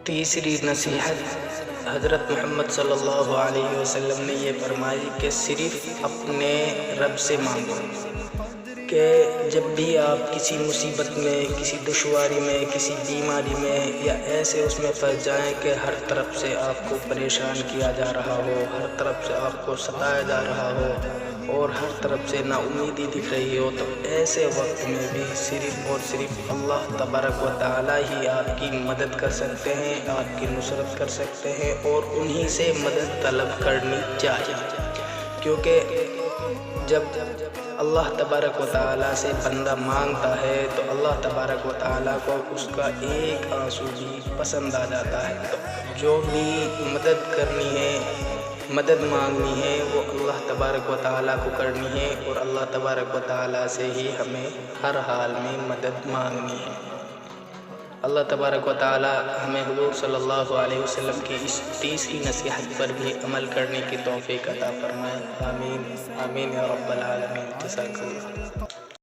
تیسری نصیحت حضرت محمد صلی اللہ علیہ وسلم نے یہ فرمائی کہ صرف اپنے رب سے مانگو، کہ جب بھی آپ کسی مصیبت میں، کسی دشواری میں، کسی بیماری میں یا ایسے اس میں پھنس جائیں کہ ہر طرف سے آپ کو پریشان کیا جا رہا ہو، ہر طرف سے آپ کو ستایا جا رہا ہو اور ہر طرف سے نا امیدی دکھ رہی ہو، تو ایسے وقت میں بھی صرف اور صرف اللہ تبارک و تعالی ہی آپ کی مدد کر سکتے ہیں، آپ کی نصرت کر سکتے ہیں، اور انہی سے مدد طلب کرنی چاہیے، کیونکہ جب اللہ تبارک و تعالیٰ سے بندہ مانگتا ہے تو اللہ تبارک و تعالیٰ کو اس کا ایک آنسو بھی پسند آ جاتا ہے۔ تو جو بھی مدد کرنی ہے، مدد مانگنی ہے، وہ اللہ تبارک و تعالیٰ کو کرنی ہے، اور اللہ تبارک و تعالیٰ سے ہی ہمیں ہر حال میں مدد مانگنی ہے۔ اللہ تبارک و تعالیٰ ہمیں حضور صلی اللہ علیہ وسلم کی اس تیسری نصیحت پر بھی عمل کرنے کی توفیق عطا فرمائے۔ آمین آمین یا رب العالمین۔ جزاک اللہ۔